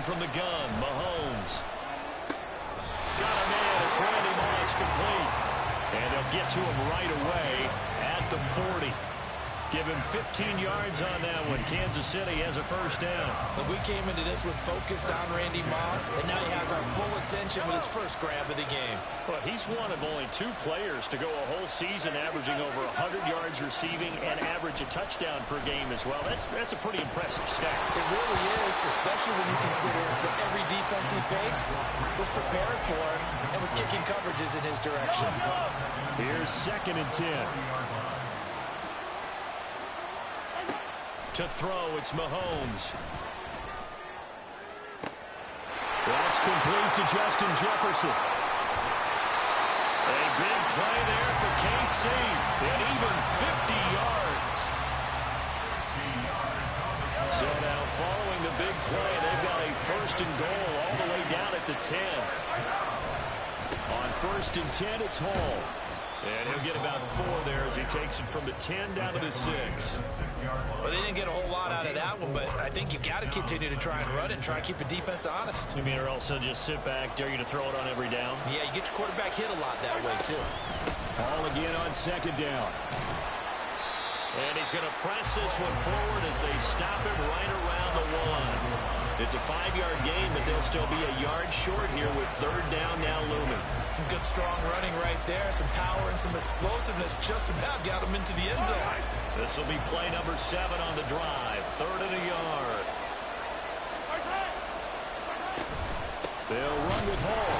from the gun, Mahomes. Got a man, it's Randy Moss complete. And they'll get to him right away at the 40. Give him 15 yards on that one. Kansas City has a first down. But we came into this one focused on Randy Moss, and now he has our full attention with his first grab of the game. Well, he's one of only 2 players to go a whole season averaging over 100 yards receiving and average a touchdown per game as well. That's a pretty impressive stat. It really is, especially when you consider that every defense he faced was prepared for him and was kicking coverages in his direction. Here's 2nd and 10. To throw, it's Mahomes. That's complete to Justin Jefferson. A big play there for KC. And even 50 yards. So now following the big play, they've got a 1st and goal all the way down at the 10. On 1st and 10, it's Hall. And he'll get about 4 there as he takes it from the 10 down to the 6. Well, they didn't get a whole lot out of that one, but I think you got to continue to try and run and try and keep the defense honest. You mean, or also just sit back, dare you to throw it on every down? Yeah, you get your quarterback hit a lot that way, too. Ball again on 2nd down. And he's going to press this one forward as they stop him right around the 1. It's a 5-yard gain, but they'll still be a yard short here with 3rd down now looming. Some good, strong running right there. Some power and some explosiveness just about got him into the end zone. This will be play number 7 on the drive. 3rd and a yard. They'll run with Hall.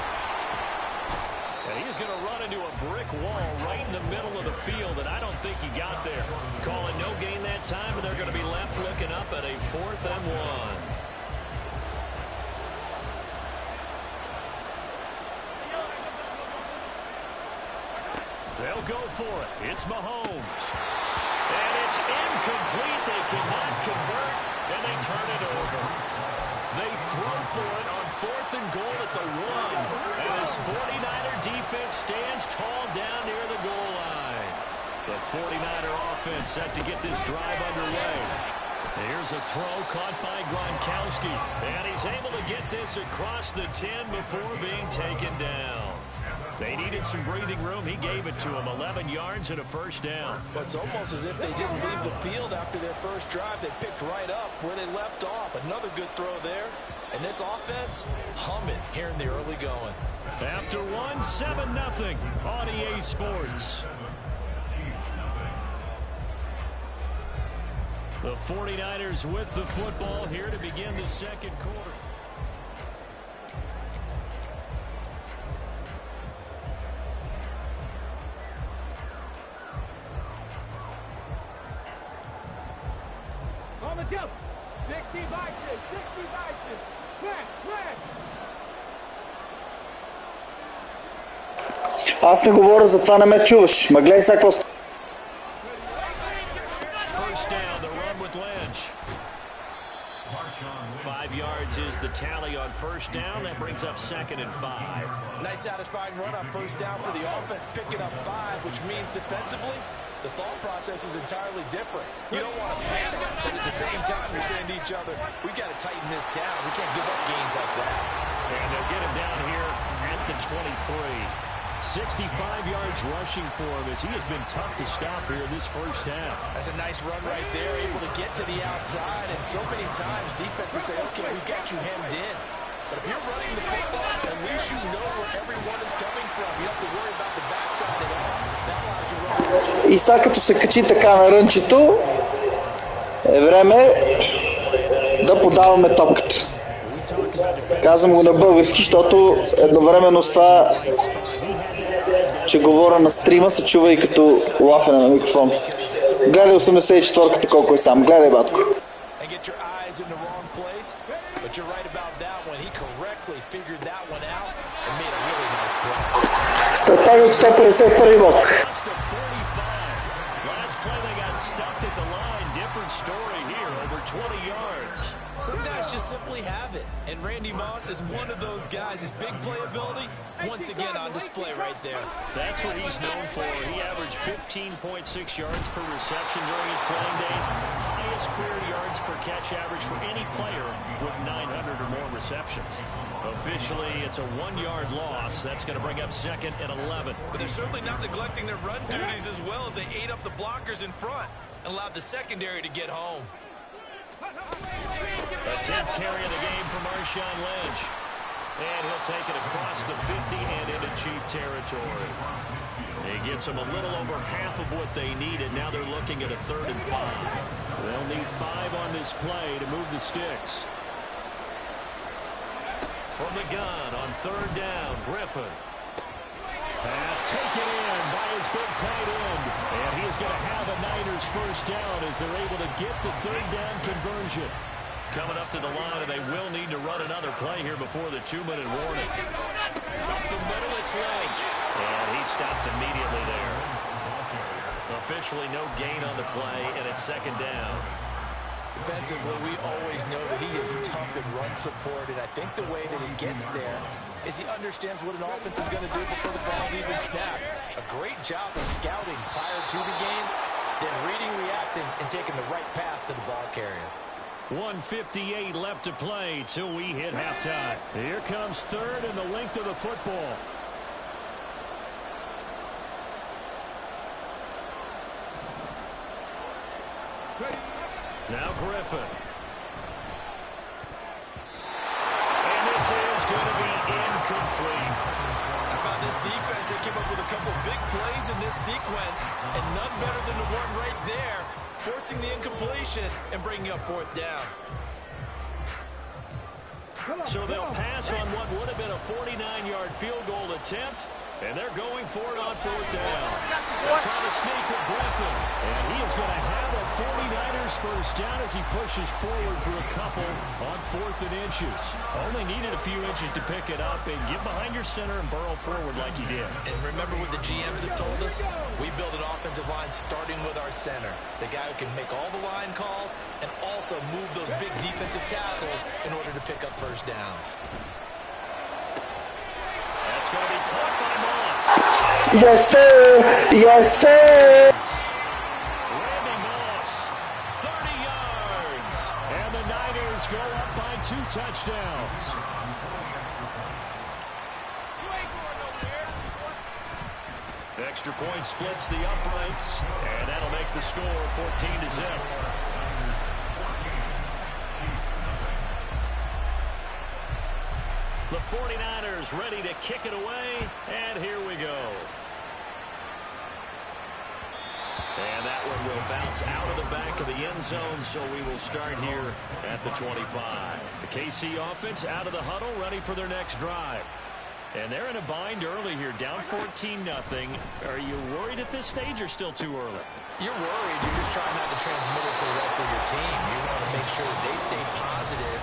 And he's going to run into a brick wall right in the middle of the field, and I don't think he got there. Calling no gain that time, and they're going to be left looking up at a 4th and 1. They'll go for it. It's Mahomes. And it's incomplete. They cannot convert, and they turn it over. They throw for it on 4th and goal at the 1. And this 49er defense stands tall down near the goal line. The 49er offense set to get this drive underway. Here's a throw caught by Gronkowski. And he's able to get this across the 10 before being taken down. They needed some breathing room. He gave it to them. 11 yards and a first down. Well, it's almost as if they didn't leave the field after their first drive. They picked right up where they left off. Another good throw there. And this offense, humming here in the early going. After 1, 7-0 on EA Sports. The 49ers with the football here to begin the 2nd quarter. Аз не говоря за това, не ме чуваш. Ма гледай сега какво става. First down, the run with Lynch. 5 yards is the tally on 1st down. That brings up 2nd and 5. Nice satisfying run on 1st down for the offense, picking up 5, which means defensively, the thought process is entirely different. You don't want to panic, but at the same time, you're saying to each other, we got to tighten this down. We can't give up gains like that. And they'll get him down here at the 23. 65 yards rushing for him as he has been tough to stop here this first half. That's a nice run right there, able to get to the outside. And so many times defenses say, okay, we got you hemmed in. But if you're running the football, at least you know where everyone is coming from. You don't have to worry about the backside at all. That allows you to run. И сега като се качи така на рънчето, е време да подаваме топката. Казвам го на български, защото едновременно с това, че говоря на стрима, се чува и като лафене на микрофон. Гледай 84-ката колко е сам. Гледай, батко. Стратегия от 151 блок. Some guys just simply have it, and Randy Moss is one of those guys. His big playability, once again, on display right there. That's what he's known for. He averaged 15.6 yards per reception during his playing days. Highest career yards per catch average for any player with 900 or more receptions. Officially, it's a 1-yard loss. That's going to bring up 2nd and 11. But they're certainly not neglecting their run duties as well, as they ate up the blockers in front and allowed the secondary to get home. A 10th carry of the game for Marshawn Lynch. And he'll take it across the 50 and into Chief territory. He gets them a little over half of what they needed. Now they're looking at a 3rd and 5. They'll need 5 on this play to move the sticks. From the gun on 3rd down, Griffin. Pass taken in by his big tight end. And he is going to have a Niners 1st down as they're able to get the 3rd down conversion. Coming up to the line, and they will need to run another play here before the 2-minute warning. Up the middle, it's Lynch. And he stopped immediately there. Officially no gain on the play, and it's 2nd down. Defensively, we always know that he is tough in run support, and I think the way that he gets there is he understands what an offense is going to do before the ball's even snapped. A great job of scouting prior to the game, then reading, reacting, and taking the right path to the ball carrier. 1:58 left to play till we hit halftime. Here comes 3rd and the length of the football. Now Griffin. And this is going to be incomplete. How about this defense? They came up with a couple big plays in this sequence, and none better than the one right there, forcing the incompletion and bringing up 4th down. So they'll pass on what would have been a 49-yard field goal attempt, and they're going for it on 4th down. Trying to sneak with Griffin, and he is going to have a 49ers 1st down as he pushes forward for a couple on 4th and inches. Only needed a few inches to pick it up and get behind your center and burrow forward like he did. And remember what the GMs have told us? We build an offensive line starting with our center, the guy who can make all the line calls and also move those big defensive tackles in order to pick up 1st downs. That's going to be caught by Moss. Yes, sir! Yes, sir! Randy Moss, 30 yards. And the Niners go up by 2 touchdowns. Extra point splits the uprights, and that'll make the score 14-0. The 49ers ready to kick it away, and here we go. And that one will bounce out of the back of the end zone, so we will start here at the 25. The KC offense out of the huddle, ready for their next drive. And they're in a bind early here, down 14-0. Are you worried at this stage or still too early? You're worried. You're just trying not to transmit it to the rest of your team. You want to make sure that they stay positive.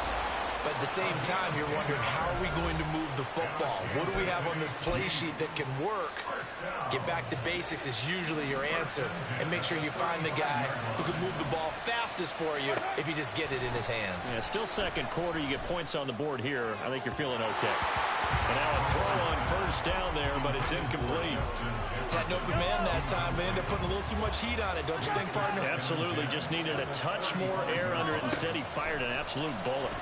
But at the same time, you're wondering, how are we going to move the football? What do we have on this play sheet that can work? Get back to basics is usually your answer. And make sure you find the guy who can move the ball fastest for you if you just get it in his hands. Yeah, still 2nd quarter. You get points on the board here. I think you're feeling okay. And now a throw on 1st down there, but it's incomplete. Had an open man that time, but ended up putting a little too much heat on it, don't you think, partner? Absolutely. Just needed a touch more air under it. Instead, he fired an absolute bullet.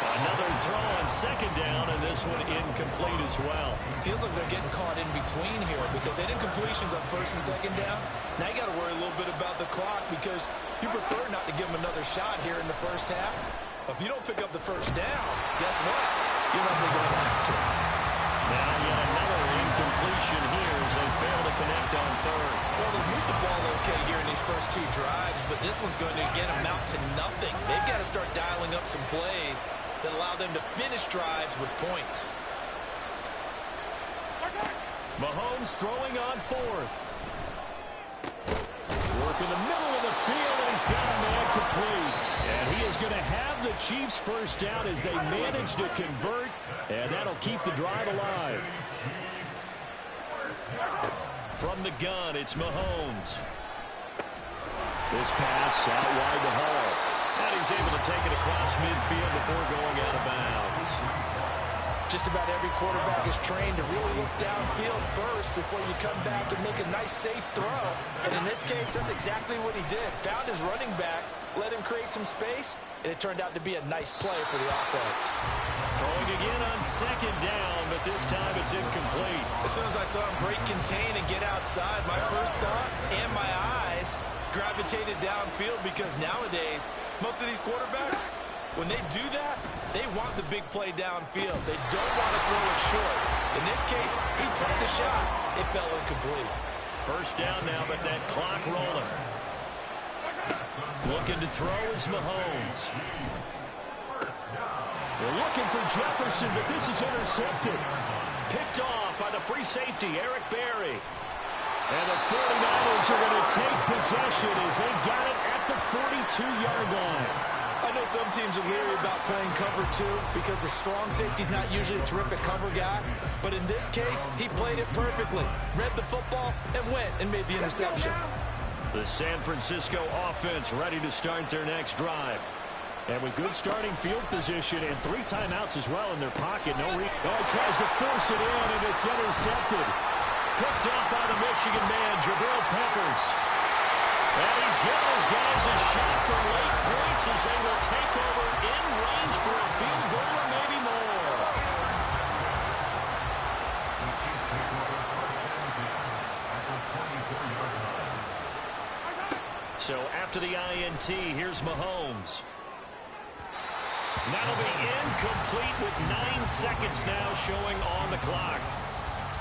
Another throw on 2nd down, and this one incomplete as well. Feels like they're getting caught in between here because they had incompletions on 1st and 2nd down. Now you got to worry a little bit about the clock because you prefer not to give them another shot here in the 1st half. If you don't pick up the 1st down, guess what? You're likely going to have to. Now yet another incompletion here as they fail to connect on 3rd. Well, they moved the ball okay here in these first 2 drives, but this one's going to again amount to nothing. They've got to start dialing up some plays that allow them to finish drives with points. Mahomes throwing on 4th. Work in the middle of the field, and he's got a man complete. And he is going to have the Chiefs 1st down as they manage to convert, and that'll keep the drive alive. From the gun, it's Mahomes. This pass out wide to Hall. And he's able to take it across midfield before going out of bounds. Just about every quarterback is trained to really look downfield first before you come back and make a nice, safe throw. And in this case, that's exactly what he did. Found his running back, let him create some space, and it turned out to be a nice play for the offense. Throwing again on second down, but this time it's incomplete. As soon as I saw him break contain and get outside, my first thought and my eyes gravitated downfield, because nowadays, most of these quarterbacks, when they do that, they want the big play downfield. They don't want to throw it short. In this case, he took the shot. It fell incomplete. First down now, but that clock rolling. Looking to throw is Mahomes. They're looking for Jefferson, but this is intercepted. Picked off by the free safety, Eric Berry. And the 49ers are going to take possession as they got it at the 42-yard line. I know some teams are leery about playing cover two because the strong safety's not usually a terrific cover guy. But in this case, he played it perfectly. Read the football and went and made the interception. The San Francisco offense ready to start their next drive. And with good starting field position and 3 timeouts as well in their pocket. He tries to force it in, and it's intercepted. Picked up by the Michigan man, Jabril Peppers. And he's giving his guys a shot for late points as they will take over in range for a field goal or maybe more. So after the INT, here's Mahomes. That'll be incomplete with 9 seconds now showing on the clock.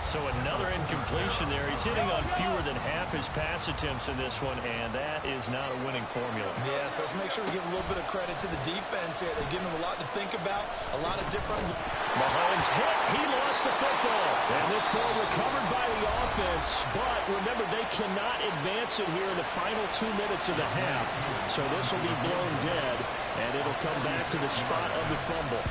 So another incompletion there. He's hitting on fewer than half his pass attempts in this one, and that is not a winning formula. Yes, let's make sure we give a little bit of credit to the defense here. They've given him a lot to think about, a lot of different... Mahomes hit. He lost the football. And this ball recovered by the offense, but remember, they cannot advance it here in the final 2 minutes of the half. So this will be blown dead, and it'll come back to the spot of the fumble.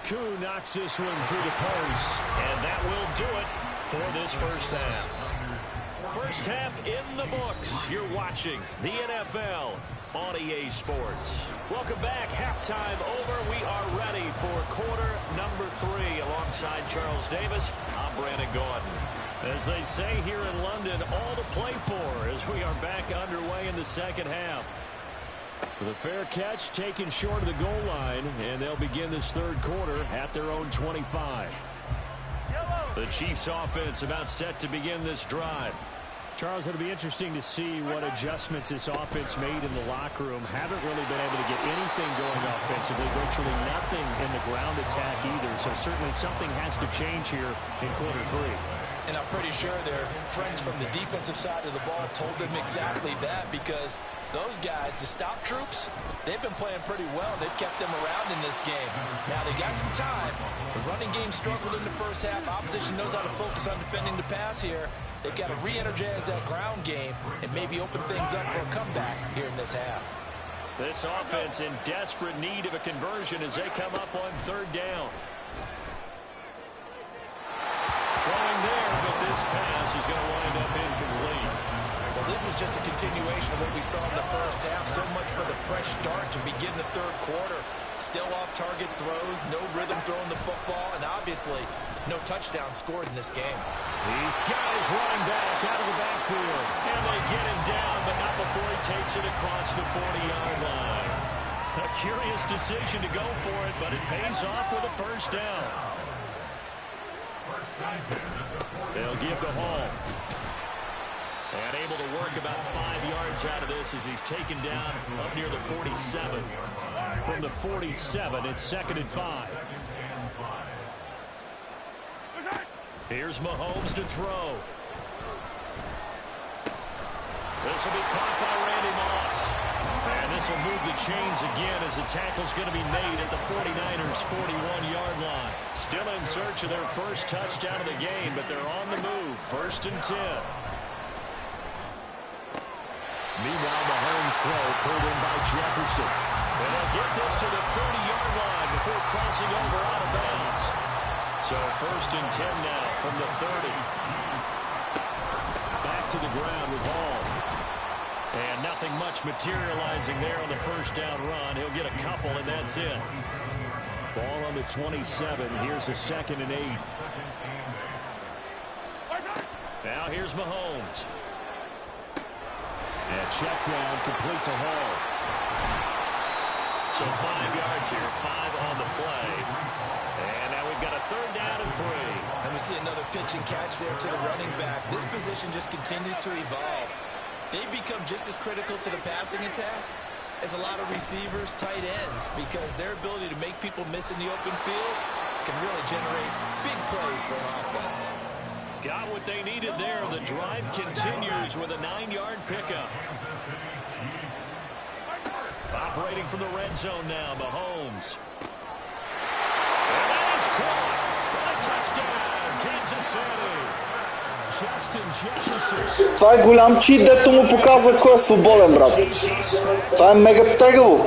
Koo knocks this one through the post, and that will do it for this first half. First half in the books. You're watching the NFL on EA Sports. Welcome back. Halftime over. We are ready for quarter number 3. Alongside Charles Davis, I'm Brandon Gordon. As they say here in London, all to play for as we are back underway in the second half. The fair catch taken short of the goal line, and they'll begin this third quarter at their own 25. The Chiefs offense about set to begin this drive. Charles, it'll be interesting to see what adjustments this offense made in the locker room. Haven't really been able to get anything going offensively, virtually nothing in the ground attack either, so certainly something has to change here in quarter 3. And I'm pretty sure their friends from the defensive side of the ball told them exactly that, because those guys, the stop troops, they've been playing pretty well. They've kept them around in this game. Now, they got some time. The running game struggled in the first half. Opposition knows how to focus on defending the pass here. They've got to re-energize that ground game and maybe open things up for a comeback here in this half. This offense in desperate need of a conversion as they come up on third down. Throwing there, but this pass is going to wind up incomplete. Well, this is just a continuation of what we saw in the first half. So much for the fresh start to begin the third quarter. Still off-target throws, no rhythm throwing the football, and obviously no touchdown scored in this game. These guys running back out of the backfield. And they get him down, but not before he takes it across the 40-yard line. A curious decision to go for it, but it pays off with a first down. They'll give to Hall. And able to work about 5 yards out of this as he's taken down up near the 47. From the 47, it's 2nd and 5. Here's Mahomes to throw. This will be caught by Randy Moss. And this will move the chains again as the tackle's going to be made at the 49ers' 41-yard line. Still in search of their first touchdown of the game, but they're on the move. 1st and 10. Meanwhile, Mahomes' throw pulled in by Jefferson. And they'll get this to the 30-yard line before crossing over out of bounds. So 1st and 10 now from the 30. Back to the ground with Hall. And nothing much materializing there on the first down run. He'll get a couple, and that's it. Ball on the 27. Here's a 2nd and 8. Now here's Mahomes. And check down, complete to Hall. So 5 yards here, 5 on the play. And now we've got a 3rd down and 3. And we see another pitch and catch there to the running back. This position just continues to evolve. They become just as critical to the passing attack as a lot of receivers, tight ends, because their ability to make people miss in the open field can really generate big plays for an offense. Got what they needed there. The drive continues with a 9-yard pickup. Operating from the red zone now, Mahomes. And that is caught for a touchdown, Kansas City. Justin Jefferson. Това е голям чит, дето му показва кой е свободен, брат. Това е мега тегаво.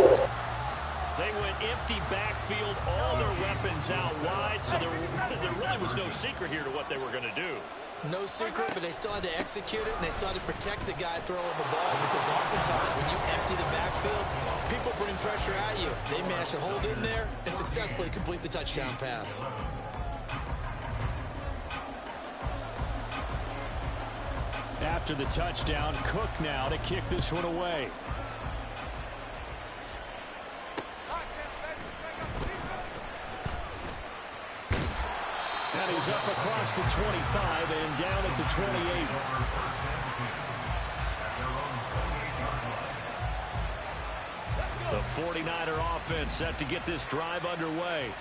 They went empty backfield, all their weapons out wide, so there really was no secret here to what they were going to do. No secret, but they still had to execute it, and they still had to protect the guy throwing the ball, because oftentimes when you empty the backfield, people bring pressure at you. They managed to hold in there and successfully complete the touchdown pass. After the touchdown, Cook now to kick this one away. And he's up across the 25 and down at the 28. The 49er offense set to get this drive underway.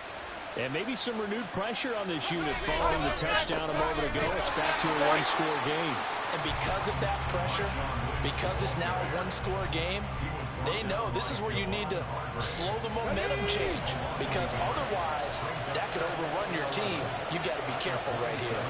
And maybe some renewed pressure on this unit following the touchdown a moment ago. It's back to a one-score game. And because of that pressure, because it's now a one-score game, they know this is where you need to slow the momentum change, because otherwise that could overrun your team. You've got to be careful right here.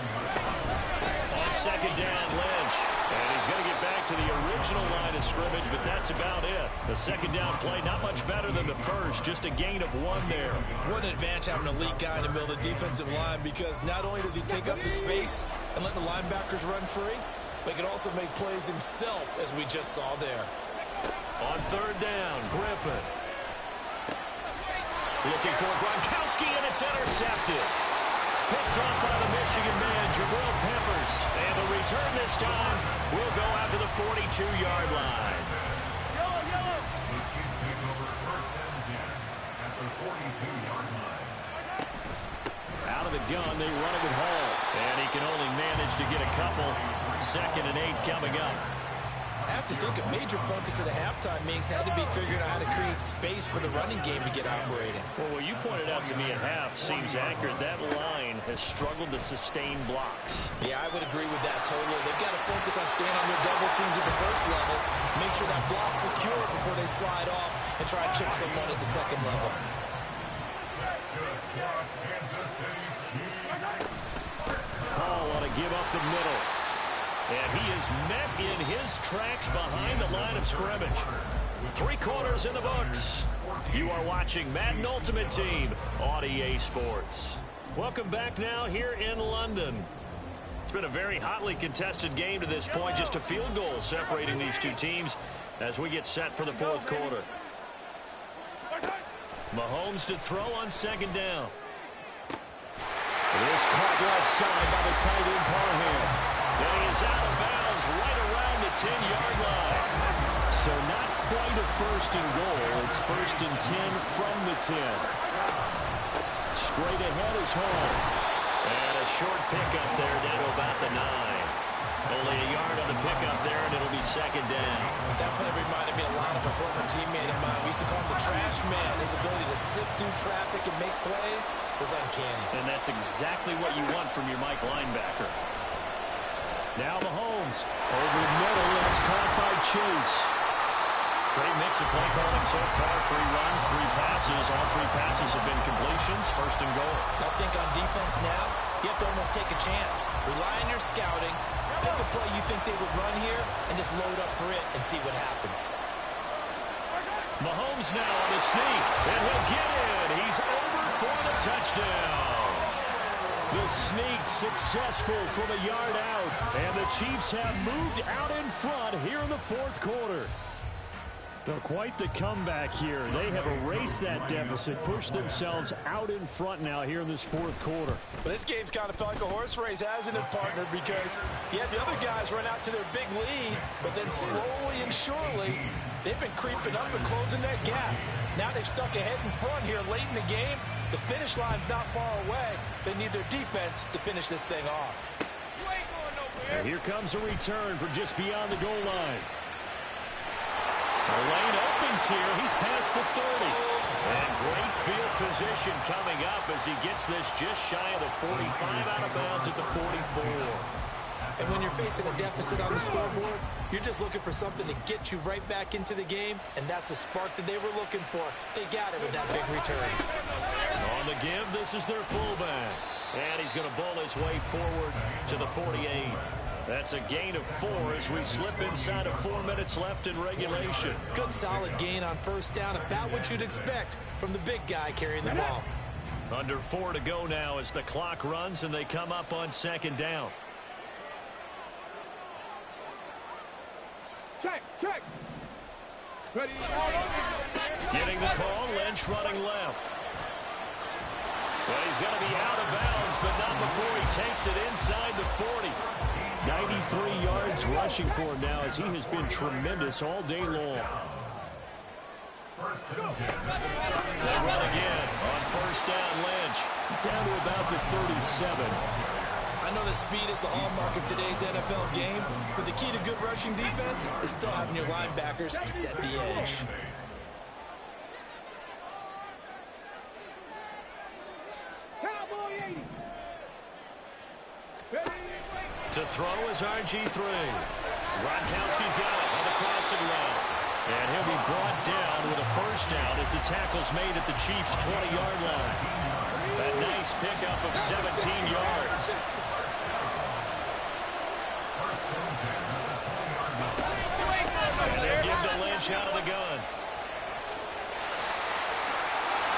On 2nd down, Lynch. And he's going to get back to the original line of scrimmage, but that's about it. The 2nd down play, not much better than the first, just a gain of 1 there. What an advantage having an elite guy in the middle of the defensive line, because not only does he take up the space and let the linebackers run free, but he can also make plays himself, as we just saw there. On 3rd down, Griffin. Looking for Gronkowski, and it's intercepted. Picked off by the Michigan man, Jabril Peppers. And the return this time will go out to the 42-yard line. Out of the gun, they run it with Hall. And he can only manage to get a couple. 2nd and 8 coming up. I have to think a major focus of the halftime meetings had to be figuring out how to create space for the running game to get operating. Well, what you pointed out to me at half seems accurate. That line has struggled to sustain blocks. Yeah, I would agree with that totally. They've got to focus on staying on their double teams at the first level, make sure that block's secure before they slide off and try to chip someone at the 2nd level. Hall want to give up the middle. And he is met in his tracks behind the line of scrimmage. 3 quarters in the books. You are watching Madden Ultimate Team on EA Sports. Welcome back now here in London. It's been a very hotly contested game to this point. Just a field goal separating these two teams as we get set for the 4th quarter. Mahomes to throw on 2nd down. This caught left side by the tight end Parham. And he is out of bounds right around the 10-yard line. So not quite a 1st and goal. It's 1st and 10 from the 10. Straight ahead is Hall. And a short pickup there down to about the 9. Only a yard on the pickup there, and it'll be 2nd down. That play reminded me a lot of a former teammate of mine. We used to call him the trash man. His ability to sift through traffic and make plays was uncanny. And that's exactly what you want from your Mike linebacker. Now Mahomes over the middle, and it's caught by Chase. Great mix of play calling so far. 3 runs, 3 passes. All 3 passes have been completions. 1st and goal. I think on defense now, you have to almost take a chance. Rely on your scouting. Pick a play you think they would run here and just load up for it and see what happens. Mahomes now on the sneak, and he'll get in. He's over for the touchdown. The sneak successful from a yard out. And the Chiefs have moved out in front here in the fourth quarter. So quite the comeback here. They have erased that deficit, pushed themselves out in front now here in this fourth quarter. But this game's kind of felt like a horse race, hasn't it, partner? Because you had the other guys run out to their big lead, but then slowly and surely, they've been creeping up and closing that gap. Now they've stuck ahead in front here late in the game. The finish line's not far away. They need their defense to finish this thing off. And here comes a return from just beyond the goal line. The lane opens here. He's past the 30. And great field position coming up as he gets this just shy of the 45, out of bounds at the 44. And when you're facing a deficit on the scoreboard, you're just looking for something to get you right back into the game, and that's the spark that they were looking for. They got it with that big return. On the give, this is their fullback. And he's going to bull his way forward to the 48. That's a gain of 4 as we slip inside of 4 minutes left in regulation. Good solid gain on first down, about what you'd expect from the big guy carrying the ball. Under 4 to go now as the clock runs and they come up on second down. Check. Ready. Getting the call, Lynch running left. Well, he's going to be out of bounds, but not before he takes it inside the 40. 93 yards rushing for him now as he has been tremendous all day long. They run again on first down. Lynch down to about the 37. I know that speed is the hallmark of today's NFL game, but the key to good rushing defense is still having your linebackers set the edge. To throw is RG3. Gronkowski got it on the crossing route. And he'll be brought down with a first down as the tackle's made at the Chiefs' 20-yard line. A nice pickup of 17 yards. And they give to Lynch out of the gun.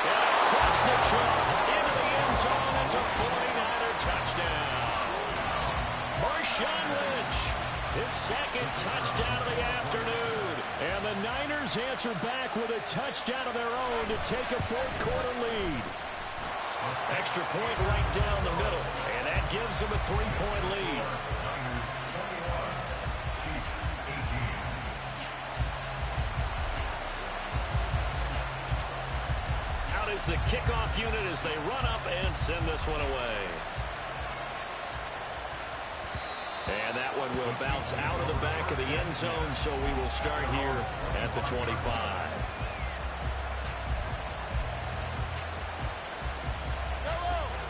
And across the chalk into the end zone. It's a 49er touchdown. Marshawn Lynch, his second touchdown of the afternoon. And the Niners answer back with a touchdown of their own to take a fourth quarter lead. Extra point right down the middle, and that gives them a 3-point lead. Out is the kickoff unit as they run up and send this one away. And that one will bounce out of the back of the end zone, so we will start here at the 25.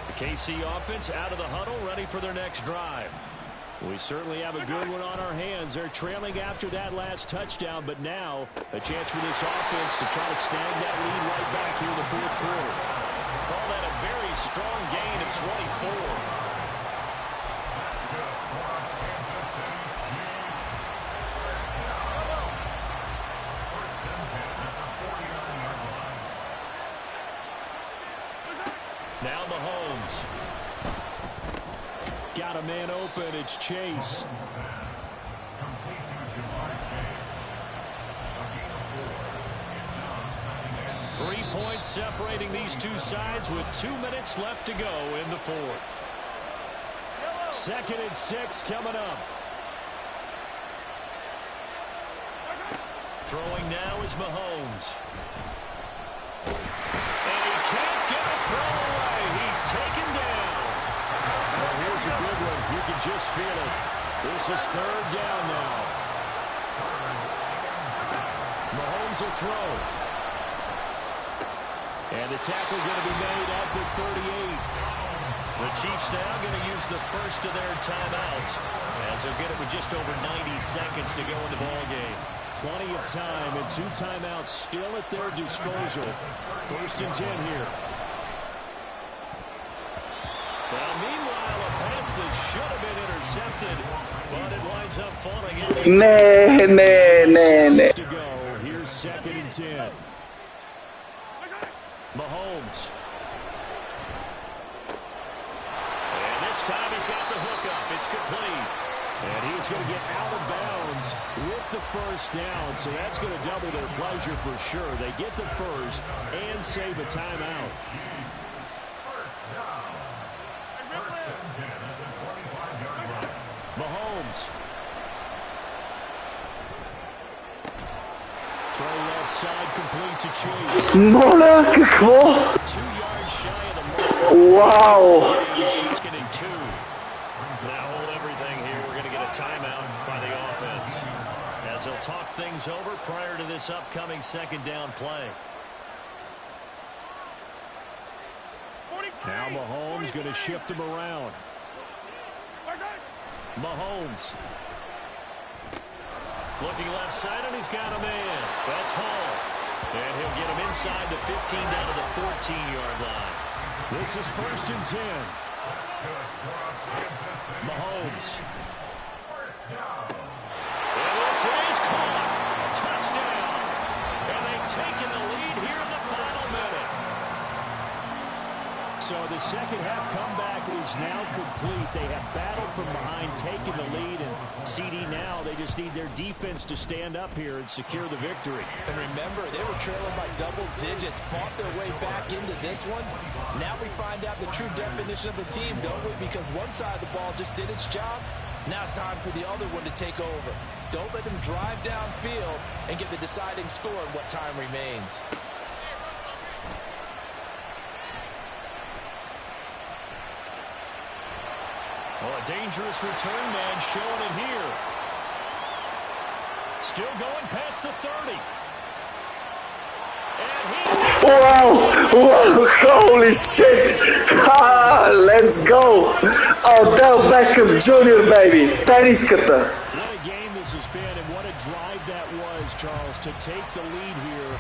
The KC offense out of the huddle, ready for their next drive. We certainly have a good one on our hands. They're trailing after that last touchdown, but now a chance for this offense to try to snag that lead right back here in the fourth quarter. Call that a very strong gain of 24. Now Mahomes. Got a man open. It's Chase. Three points separating these two sides with 2 minutes left to go in the fourth. 2nd and 6 coming up. Throwing now is Mahomes. And he can't get a throw away. He's taken down. Well, here's a good one. You can just feel it. This is 3rd down now. Mahomes will throw. And the tackle going to be made at the 38. The Chiefs now going to use the first of their timeouts as they'll get it with just over 90 seconds to go in the ball game. Plenty of time and 2 timeouts still at their disposal. 1st and 10 here. Well, meanwhile, a pass that should have been intercepted, but it winds up falling out. To go. Here's 2nd and 10. Mahomes. complete. And he's going to get out of bounds with the first down, so that's going to double their pleasure for sure. They get the first and save a timeout. Mahomes. Throw left side complete to Chase. Моля, какво? 2 yards shy of the mark. Вау! He's getting 2. Now hold everything here. We're going to get a timeout by the offense as they'll talk things over prior to this upcoming second down play. Now Mahomes going to shift him around. Mahomes. Looking left side, and he's got a man. That's Hall. And he'll get him inside the 15 down to the 14-yard line. This is 1st and 10. Mahomes. And this is caught. Touchdown. And they've taken the lead here in the final minute. So the second half comeback is now complete. They have battled from behind, taken the lead, and CD now they just need their defense to stand up here and secure the victory. And remember, they were trailing by double digits, fought their way back into this one. Now we find out the true definition of the team, don't we? Because one side of the ball just did its job. Now it's time for the other one to take over. Don't let them drive downfield and get the deciding score in what time remains. Well, a dangerous return man showing it here. Still going past the 30. And he's... Wow! Wow! Holy shit! Ah, let's go! Odell Beckham Jr. baby! Тениската! What a game this has been, and what a drive that was, Charles, to take the lead here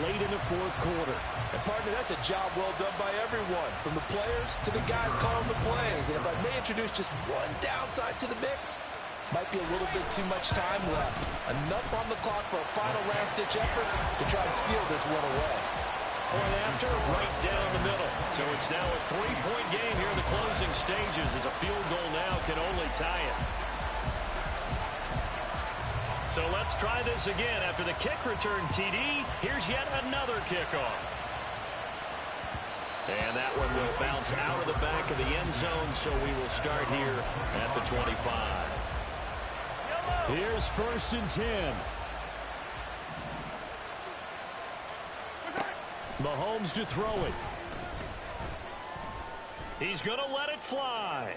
late in the 4th quarter. And partner, that's a job well done by everyone, from the players to the guys calling the plays. And if I may introduce just one downside to the mix, might be a little bit too much time left. Enough on the clock for a final last-ditch effort to try and steal this one away. Point after, right down the middle. So it's now a 3-point game here in the closing stages, as a field goal now can only tie it. So let's try this again. After the kick return TD, here's yet another kickoff. And that one will bounce out of the back of the end zone, so we will start here at the 25. Here's 1st and 10. Mahomes to throw it. He's going to let it fly.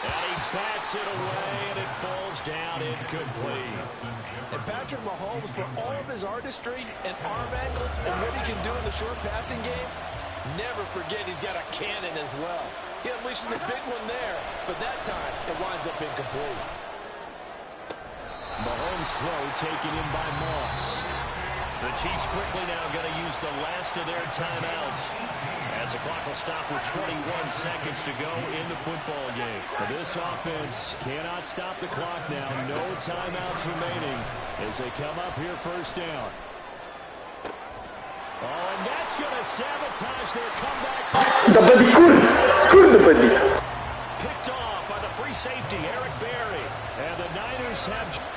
And he bats it away, and it falls down incomplete. And Patrick Mahomes, for all of his artistry and arm angles and what he can do in the short passing game, never forget he's got a cannon as well. He unleashes a big one there, but that time it winds up incomplete. Mahomes' throw taken in by Moss. The Chiefs quickly now going to use the last of their timeouts, as the clock will stop with 21 seconds to go in the football game. This offense cannot stop the clock now. No timeouts remaining as they come up here 1st down. Oh, and that's going to sabotage their comeback. Да бъди кур да бъди. Picked off by the free safety, Eric Berry. And the Niners have...